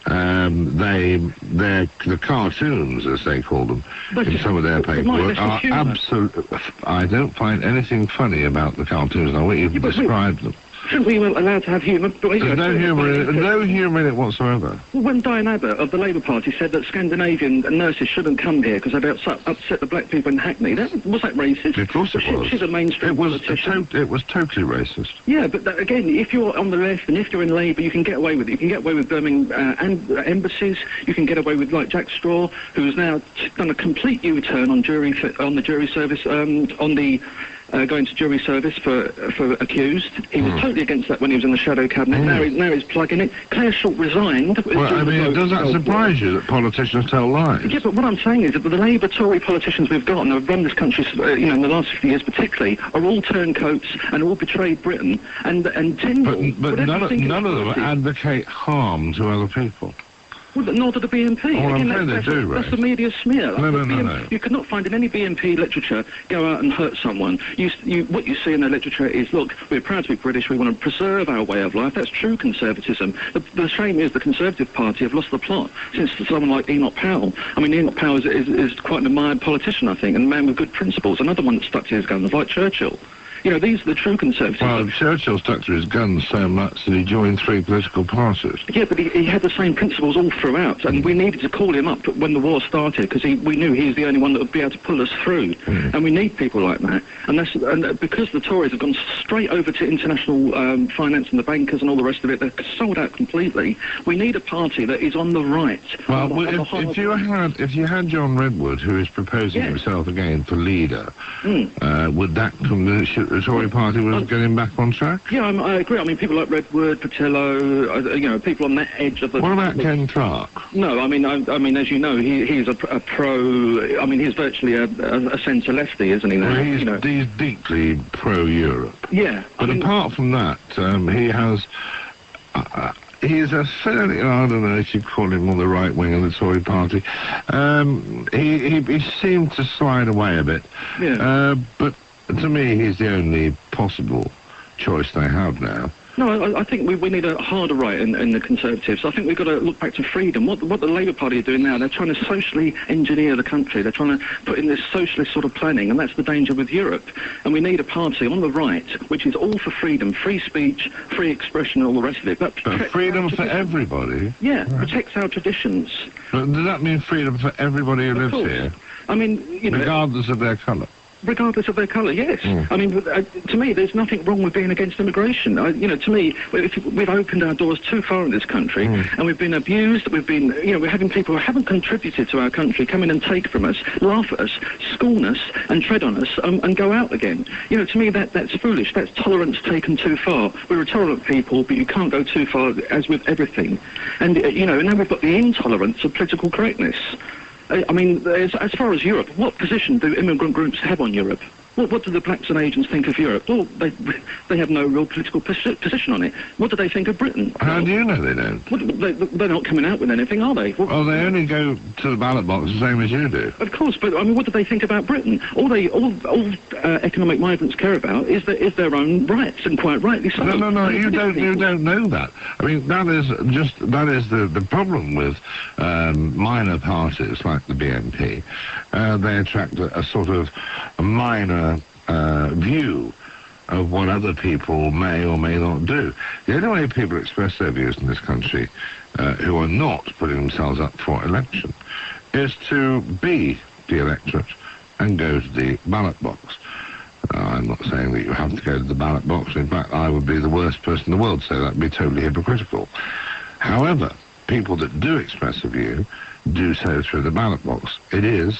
The cartoons, as they call them, in some of their paperwork, are absolute. I don't find anything funny about the cartoons. I want you to describe them. Shouldn't we be allowed to have humour? There's no humour in it whatsoever. Well, when Diane Abbott of the Labour Party said that Scandinavian nurses shouldn't come here because they'd upset the black people in Hackney, was that racist? Of course it was. She's a mainstream politician. It was totally racist. Yeah, but again, if you're on the left and if you're in Labour, you can get away with it. You can get away with Birmingham embassies. You can get away with, like, Jack Straw, who's now done a complete U-turn on the jury service, going to jury service for accused. He was totally against that when he was in the shadow cabinet. Now he's plugging it. Claire Short resigned. Well, I mean, does that surprise you that politicians tell lies? Yeah, but what I'm saying is that the Labour Tory politicians we've got and have run this country, in the last 50 years particularly, are all turncoats and all betrayed Britain. And Tyndall... But none of them advocate harm to other people. Well, nor do the BNP. Well, again, that's the media smear. No. You could not find in any BNP literature go out and hurt someone. What you see in their literature is, look, we're proud to be British, we want to preserve our way of life. That's true conservatism. The shame is the Conservative Party have lost the plot since someone like Enoch Powell. I mean, Enoch Powell is quite an admired politician, I think, and a man with good principles. Another one that stuck to his guns, like Churchill. You know, these are the true Conservatives. Well, Churchill stuck to his guns so much that he joined 3 political parties. Yeah, but he had the same principles all throughout, and we needed to call him up when the war started, because we knew he was the only one that would be able to pull us through. And we need people like that. And because the Tories have gone straight over to international finance and the bankers and all the rest of it, they're sold out completely. We need a party that is on the right. Well, if you had John Redwood, who is proposing himself again for leader, would that convince you the Tory party was getting back on track? Yeah, I agree. I mean, people like Redwood, Patillo, people on that edge of the... What about Ken Clarke? No, I mean, as you know, he's a pro... I mean, he's virtually a centre-lefty, isn't he? Now? Well, he's deeply pro-Europe. Yeah. But apart from that, he has... he's a fairly, I don't know if you'd call him on the right wing of the Tory party. He seemed to slide away a bit. Yeah. But to me, he's the only possible choice they have now. No, I think we need a harder right in the Conservatives. I think we've got to look back to freedom. What the Labour Party are doing now, they're trying to socially engineer the country. They're trying to put in this socialist sort of planning, and that's the danger with Europe. And we need a party on the right which is all for freedom, free speech, free expression, and all the rest of it. But freedom for everybody? Yeah, protects our traditions. But does that mean freedom for everybody who lives here? I mean, regardless of their colour? Regardless of their colour, yes. I mean, to me, there's nothing wrong with being against immigration. To me, we've opened our doors too far in this country, and we've been abused. We've been, we're having people who haven't contributed to our country come in and take from us, laugh at us, scorn us, and tread on us, and go out again. To me, that's foolish. That's tolerance taken too far. We're a tolerant people, but you can't go too far, as with everything. And, and now we've got the intolerance of political correctness. I mean, as far as Europe, what position do immigrant groups have on Europe? What do the blacks and Asians think of Europe? Well, they have no real political position on it. What do they think of Britain? How do you know they don't? They're not coming out with anything, are they? Well, they only go to the ballot box the same as you do. Of course, but I mean, what do they think about Britain? All economic migrants care about is their own rights, and quite rightly so. No, you don't know that. I mean, that is the problem with minor parties like the BNP. They attract a sort of a minor view of what other people may or may not do. The only way people express their views in this country, who are not putting themselves up for election, is to be the electorate and go to the ballot box. I'm not saying that you have to go to the ballot box. In fact, I would be the worst person in the world to say that would be totally hypocritical. However, people that do express a view do so through the ballot box. It is,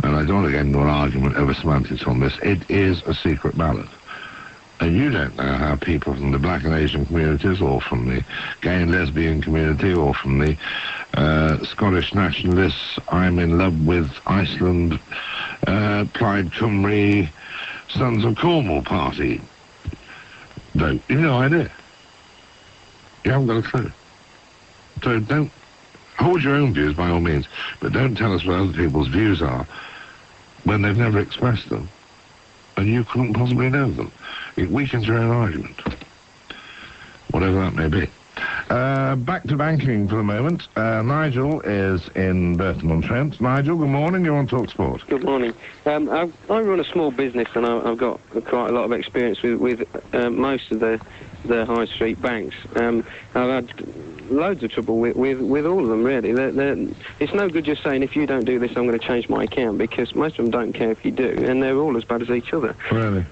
and I don't want to get into an argument over semantics on this, it is a secret ballot. And you don't know how people from the black and Asian communities, or from the gay and lesbian community, or from the Scottish nationalists, I'm in love with Iceland, Plaid Cymru, Sons of Cornwall party vote. You've no idea. You haven't got a clue. So don't hold your own views by all means, but don't tell us what other people's views are when they've never expressed them, and you couldn't possibly know them. It weakens your own argument, whatever that may be. Back to banking for the moment. Nigel is in Burton-on-Trent. Nigel, good morning. You're on talkSPORT. Good morning. I run a small business, and I've got quite a lot of experience with most of the high street banks. I've had loads of trouble with all of them, really. It's no good just saying, if you don't do this, I'm going to change my account, because most of them don't care if you do, and they're all as bad as each other. Really?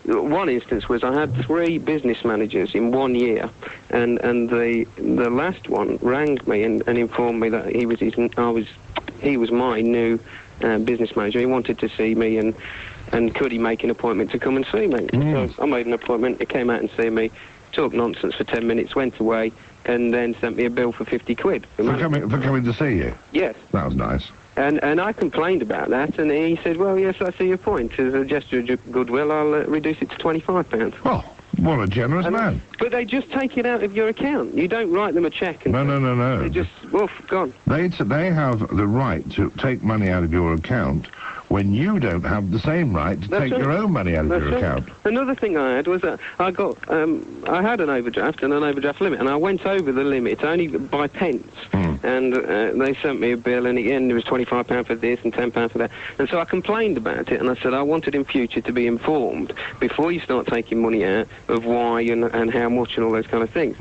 One instance was I had 3 business managers in 1 year, and the last one rang me and informed me that he was my new business manager. He wanted to see me, and could he make an appointment to come and see me? So I made an appointment. He came out and see me, talked nonsense for 10 minutes, went away, and then sent me a bill for 50 quid. For coming to see you? Yes. That was nice. And I complained about that, and he said, well, yes, I see your point. As a gesture of goodwill, I'll reduce it to £25. Oh, what a generous man. But they just take it out of your account. You don't write them a cheque. No. They just, woof, gone. They have the right to take money out of your account when you don't have the same right to take your own money out of your account. Another thing I had was that I had an overdraft and an overdraft limit, and I went over the limit only by pence. And they sent me a bill, and again, there was £25 for this and £10 for that. And so I complained about it, and I said I wanted in future to be informed before you start taking money out of why and how much and all those kind of things.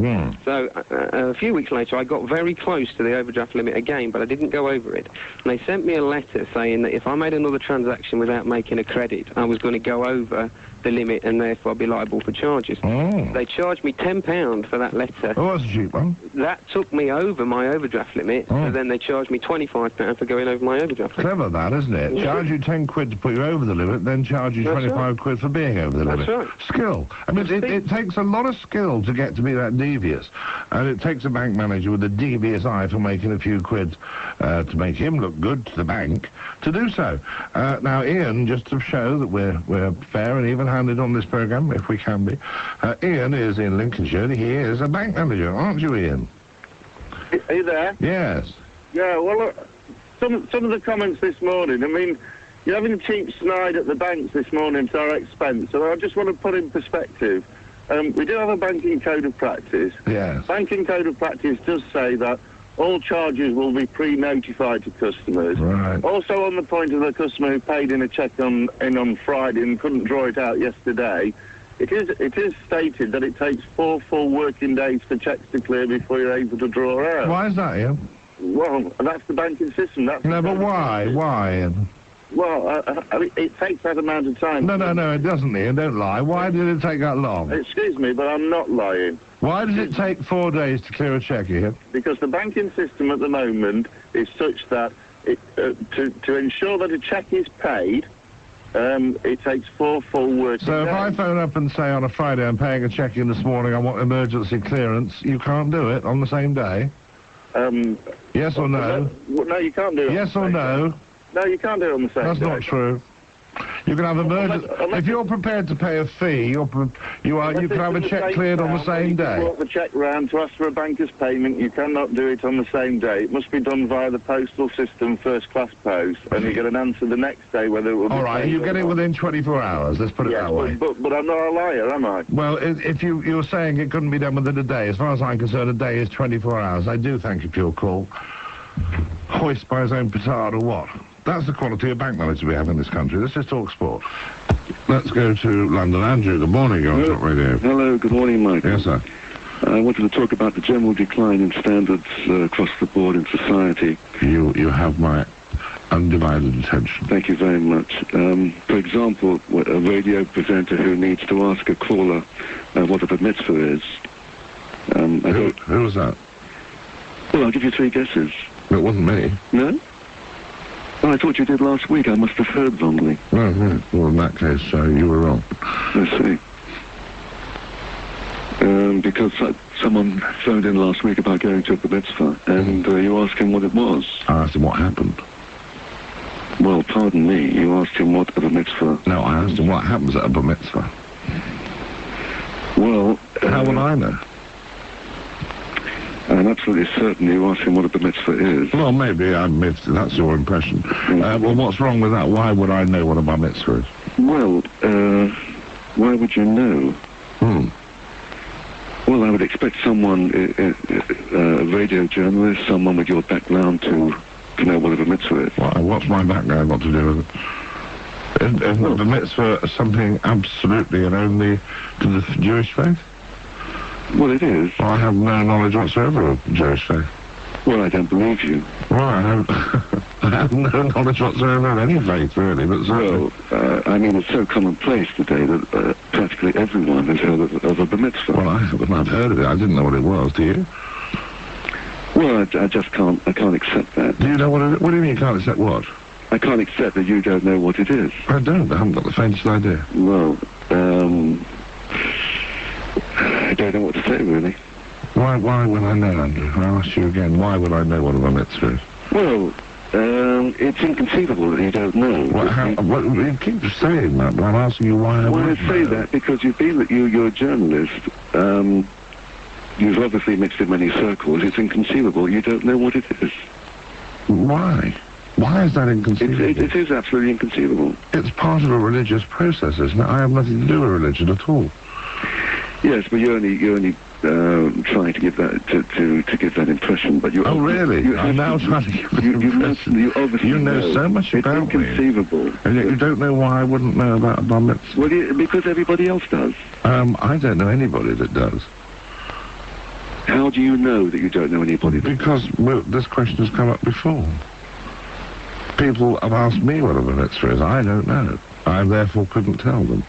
So a few weeks later, I got very close to the overdraft limit again, but I didn't go over it. And they sent me a letter saying that if I made another transaction without making a credit, I was going to go over the limit and therefore be liable for charges. They charged me £10 for that letter. Oh, that's a cheap one. That took me over my overdraft limit, so then they charged me £25 for going over my overdraft limit. Clever that, isn't it? Charge you 10 quid to put you over the limit, then charge you 25 quid for being over the limit. That's right. Skill. I mean, it takes a lot of skill to get to be that devious, and it takes a bank manager with a devious eye for making a few quid to make him look good to the bank to do so. Now, Ian, just to show that we're fair and even-handed on this programme, if we can be, Ian is in Lincolnshire. He is a bank manager, aren't you, Ian? Are you there? Yes. Yeah, well, look, some of the comments this morning, I mean, you're having a cheap snide at the banks this morning to our expense, so I just want to put in perspective. We do have a banking code of practice. Yes. Banking code of practice does say that all charges will be pre-notified to customers. Right. Also, on the point of the customer who paid in a cheque on Friday and couldn't draw it out yesterday, it is stated that it takes 4 full working days for cheques to clear before you're able to draw out. Why is that, Ian? Well, that's the banking system. No, but why? Why, Ian? Well, I mean, it takes that amount of time. No, it doesn't, Ian. Don't lie. Why did it take that long? Excuse me, but I'm not lying. Why does it take 4 days to clear a cheque, Ian? Because the banking system at the moment is such that to ensure that a cheque is paid, it takes 4 full working days. So if I phone up and say on a Friday I'm paying a cheque in this morning, I want emergency clearance, you can't do it on the same day? Yes or no? No, you can't do it. Yes or no? No, you can't do it on the same day. That's not true. You can have emergency. If you're prepared to pay a fee, you can have a cheque cleared on the same day. You walk the cheque round to ask for a banker's payment. You cannot do it on the same day. It must be done via the postal system, first class post, and you get an answer the next day whether it will be. All right, you get it within 24 hours. Let's put it that way. But I'm not a liar, am I? Well, if you're saying it couldn't be done within a day, as far as I'm concerned, a day is 24 hours. I do thank you for your call. Hoist by his own petard or what? That's the quality of bank manager we have in this country. This is talkSPORT. Let's go to London. Andrew, good morning. You're on Talk Radio. Hello, good morning, Mike. Yes, sir. I wanted to talk about the general decline in standards across the board in society. You have my undivided attention. Thank you very much. For example, a radio presenter who needs to ask a caller what a bar mitzvah is. Who was that? Well, I'll give you 3 guesses. It wasn't me. No? Oh, I thought you did last week. I must have heard wrongly. No, no. Well, in that case, you were wrong. I see. Because someone phoned in last week about going to a bar mitzvah, and you asked him what it was. I asked him what happened. Well, pardon me, you asked him what a bar mitzvah... No, I asked him what happens at a bar mitzvah. Well... How will I know? I'm absolutely certain you asked him what a bar mitzvah is. Well, maybe that's your impression. Well, what's wrong with that? Why would I know what a bar mitzvah is? Well, why would you know? Well, I would expect someone, a radio journalist, someone with your background to know what a bar mitzvah is. Why? What's my background got to do with it? Isn't the mitzvah something absolutely and only to the Jewish faith? Well, it is. Well, I have no knowledge whatsoever of Jewish faith. Well, I don't believe you. Well, I have no knowledge whatsoever of any faith, really, but certainly... Well, I mean, it's so commonplace today that practically everyone has heard of a bar mitzvah. Well, I've heard of it. I didn't know what it was, do you? Well, I just can't accept that. Do you know what it is? What do you mean you can't accept what? I can't accept that you don't know what it is. I don't. I haven't got the faintest idea. Well, I don't know what to say, really. Why would I know, Andrew? I'll ask you again. Why would I know what a bar mitzvah is? Well, it's inconceivable that you don't know. You keep saying that, but I'm asking you why I would say that because you're a journalist. You've obviously mixed in many circles. It's inconceivable. You don't know what it is. Why? Why is that inconceivable? It is absolutely inconceivable. It's part of a religious process, isn't it? I have nothing to do with religion at all. Yes, but you're only trying to give that to give that impression. But you. Oh, really? I'm now trying to give that impression. You obviously know so much about me. It's inconceivable. And yet you don't know why I wouldn't know about a bar mitzvah. Well, because everybody else does. I don't know anybody that does. How do you know that you don't know anybody? Because this question has come up before. People have asked me what a bar mitzvah is. I don't know. I therefore couldn't tell them.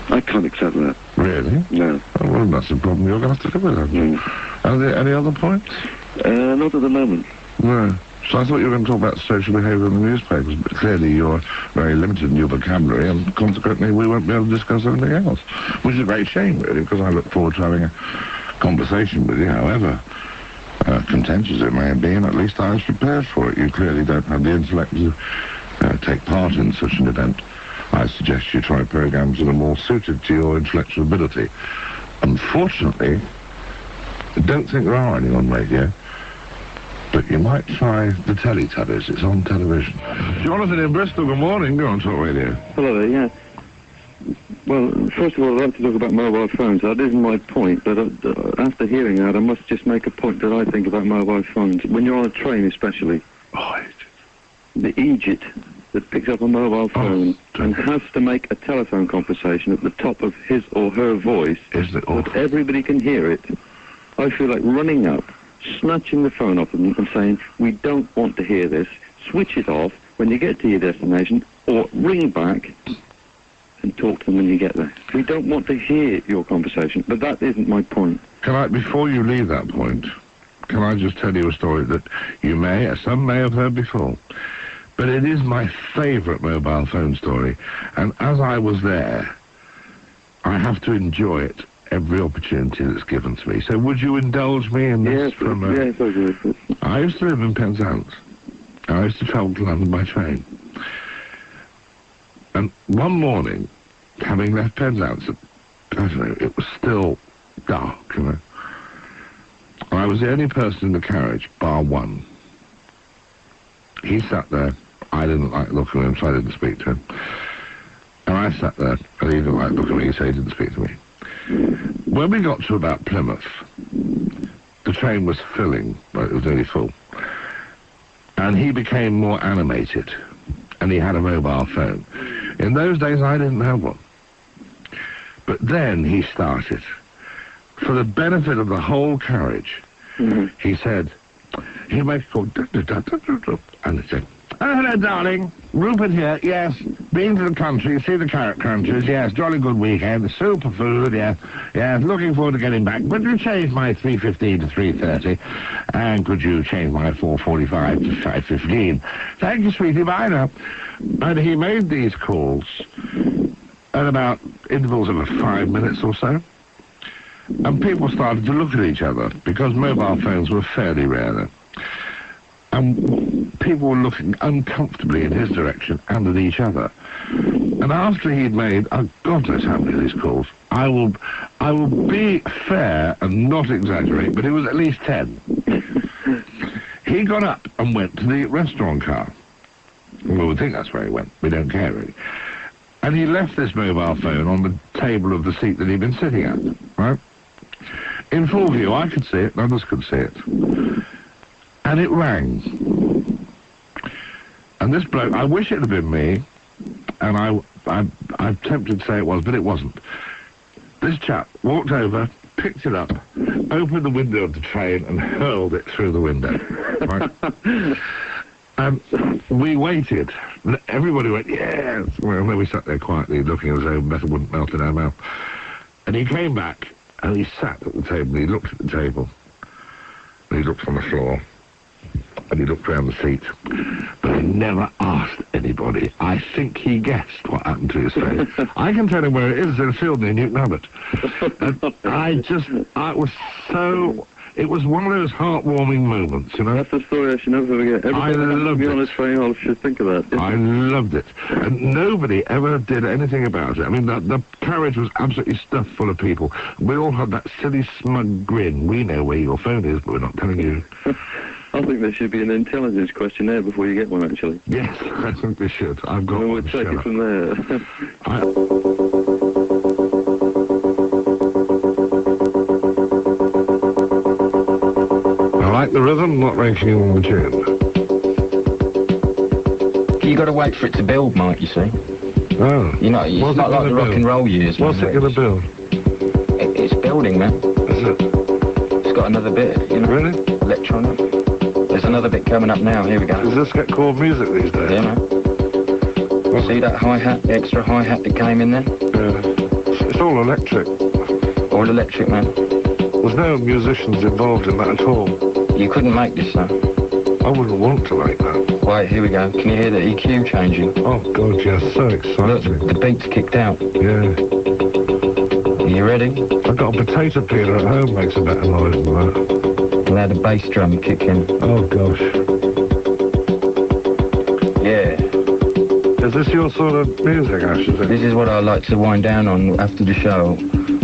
I can't accept that. Really? No. Oh, well, that's a problem you're going to have to live with. Are there any other points? Not at the moment. No. So I thought you were going to talk about social behaviour in the newspapers, but clearly you're very limited in your vocabulary, and consequently we won't be able to discuss anything else. Which is a great shame, really, because I look forward to having a conversation with you, however contentious it may have been. At least I was prepared for it. You clearly don't have the intellect to take part in such an event. I suggest you try programmes that are more suited to your intellectual ability. Unfortunately, I don't think there are any on radio, but you might try the Teletubbies. It's on television. Jonathan in Bristol, good morning. Go on Talk Radio. Hello there, yeah. Well, first of all, I'd like to talk about mobile phones. That isn't my point, but after hearing that, I must just make a point that I think about mobile phones. When you're on a train especially, the idiot that picks up a mobile phone and has to make a telephone conversation at the top of his or her voice so that everybody can hear it, I feel like running up, snatching the phone off them and saying, we don't want to hear this, switch it off when you get to your destination, or ring back and talk to them when you get there. We don't want to hear your conversation, but that isn't my point. Can I, before you leave that point, can I just tell you a story that some may have heard before? But it is my favourite mobile phone story, and as I was there, I have to enjoy it every opportunity that's given to me. So would you indulge me in this? Yes, yes, I do. I used to live in Penzance. I used to travel to London by train. And one morning, having left Penzance, I don't know, it was still dark, you know. I was the only person in the carriage, bar one. He sat there. I didn't like looking at him, so I didn't speak to him. And I sat there, and he didn't like looking at me, so he didn't speak to me. When we got to about Plymouth, the train was filling, but it was nearly full. And he became more animated, and he had a mobile phone. In those days, I didn't have one. But then he started. For the benefit of the whole carriage, he said, he made a call, and he said, "Oh, hello, darling. Rupert here. Yes. Been to the country. See the carrot crunchers. Yes. Jolly good weekend. Super food. Yes. Yes. Looking forward to getting back. Could you change my 3:15 to 3:30? And could you change my 4:45 to 5:15? Thank you, sweetie. Bye now." And he made these calls at about intervals of 5 minutes or so. And people started to look at each other because mobile phones were fairly rare then. And people were looking uncomfortably in his direction and at each other. And after he'd made, God knows how many of these calls, I will be fair and not exaggerate, but it was at least 10. He got up and went to the restaurant car. We would think that's where he went. We don't care, really. And he left this mobile phone on the table of the seat that he'd been sitting at, right? In full view, I could see it, others could see it. And it rang. And this bloke, I wish it had been me, and I'm tempted to say it was, but it wasn't. This chap walked over, picked it up, opened the window of the train, and hurled it through the window. Right? And we waited. Everybody went, yes. Well, then we sat there quietly looking as though metal wouldn't melt in our mouth. And he came back, and he sat at the table, and he looked at the table, and he looked on the floor, and he looked around the seat, but he never asked anybody. I think he guessed what happened to his face. I can tell him where it is in a field near Newton Abbot. It was one of those heartwarming moments, you know. That's a story I should never forget. I loved it. On this train, I should think of that. I loved it. And nobody ever did anything about it. I mean, the carriage was absolutely stuffed full of people. We all had that silly, smug grin. We know where your phone is, but we're not telling you. I think there should be an intelligence questionnaire before you get one, actually. Yes, I think we should. I've got one. We'll take it from there. I like the rhythm, not ranking on the tune. You got to wait for it to build, Mike, you see. Oh. You know, it's not like the rock and roll years. What's it going to build? It's building, man. Is it? It's got another bit, you know. Really? Electronic. There's another bit coming up now. Here we go. Does this get called music these days? Yeah, man. See that hi-hat, the extra hi-hat that came in there? Yeah. It's all electric. All electric, man. There's no musicians involved in that at all. You couldn't make this, though. I wouldn't want to like that. Wait, here we go. Can you hear the EQ changing? Oh, God, yes, so exciting. Look, the beat's kicked out. Yeah. Are you ready? I've got a potato peeler at home, makes a better noise than that. Now the bass drum kick in. Oh, gosh. Yeah. Is this your sort of music, Ash, is it? This is what I like to wind down on after the show.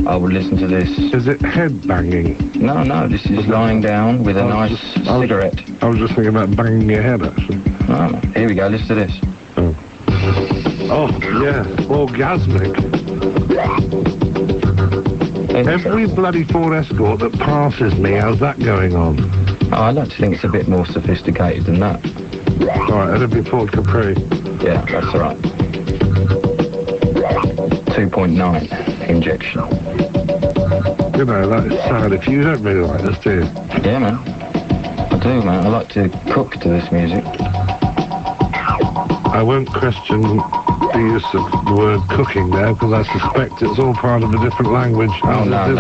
I would listen to this. Is it head banging? No, this is lying down with a nice cigarette. I was just thinking about banging your head, actually. Oh, here we go, listen to this. Oh, yeah, orgasmic. Every bloody Ford Escort that passes me, how's that going on? Oh, I'd like to think it's a bit more sophisticated than that. All right, it'll be Ford Capri. Yeah, that's all right. 2.9 injection. You know, that is sad. If you don't really like this, do you? Yeah, man. I do, man. I like to cook to this music. I won't question the use of the word cooking there, because I suspect it's all part of a different language. Oh, no,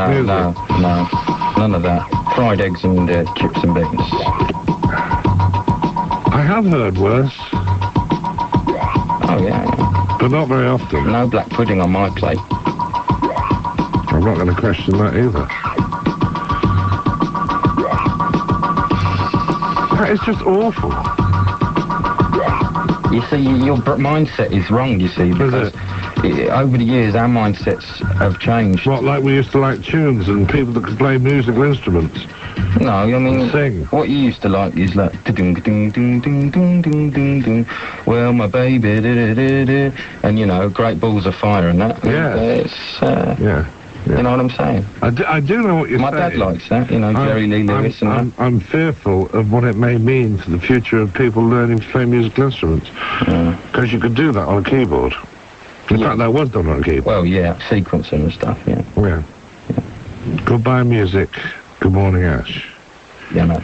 none of that. Fried eggs and chips and beans. I have heard worse. Oh, yeah. But not very often. No black pudding on my plate. I'm not going to question that either. That is just awful. You see, your mindset is wrong, you see, because over the years our mindsets have changed. What, like we used to like tunes and people that could play musical instruments? No, I mean, sing. What you used to like is like, ding ding ding ding ding ding ding ding. Well, my baby, da, da, da, da. And you know, great balls of fire and that. Yeah. Yeah. You know what I'm saying? I do know what you're saying. My dad likes that, you know, Jerry Lee Lewis and that. I'm fearful of what it may mean for the future of people learning to play musical instruments. Because you could do that on a keyboard. In fact, that was done on keyboard. Well, yeah, sequencing and stuff, yeah. Yeah. Goodbye, music. Good morning, Ash. Yeah, mate.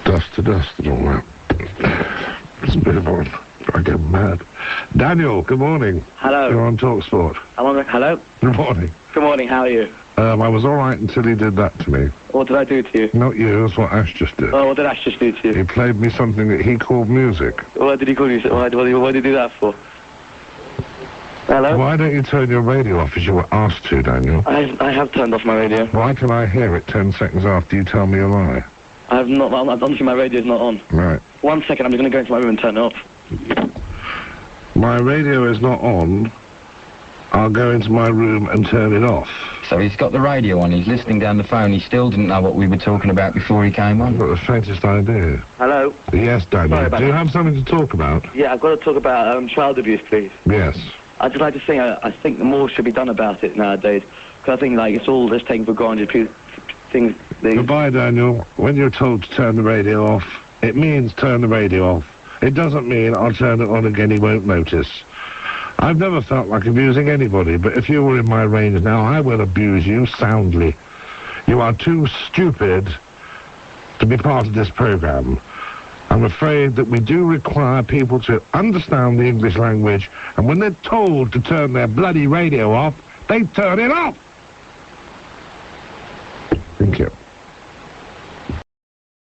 Dust to dust and all that. Let's move on. I get mad. Daniel, good morning. Hello. You're on talkSPORT. Hello. Good morning. Good morning. How are you? I was all right until he did that to me. What did I do to you? Not you, that's what Ash just did. Oh, what did Ash just do to you? He played me something that he called music. What did he call you? What did he do that for? Hello? Why don't you turn your radio off as you were asked to, Daniel? I have turned off my radio. Why can I hear it 10 seconds after you tell me a lie? I have not. Honestly, my radio's not on. Right. 1 second, I'm just going to go into my room and turn it off. My radio is not on. I'll go into my room and turn it off. So he's got the radio on, he's listening down the phone, he still didn't know what we were talking about before he came on. I've got the faintest idea. Hello? Yes, Daniel. Sorry about Do you that. have something to talk about? Yeah, I've got to talk about child abuse, please. Yes. I'd just like to say I think more should be done about it nowadays. Because I think, like, it's all just taken for granted. Things... Goodbye, Daniel. When you're told to turn the radio off, it means turn the radio off. It doesn't mean I'll turn it on again, he won't notice. I've never felt like abusing anybody, but if you were in my range now, I will abuse you soundly. You are too stupid to be part of this program. I'm afraid that we do require people to understand the English language, and when they're told to turn their bloody radio off, they turn it off!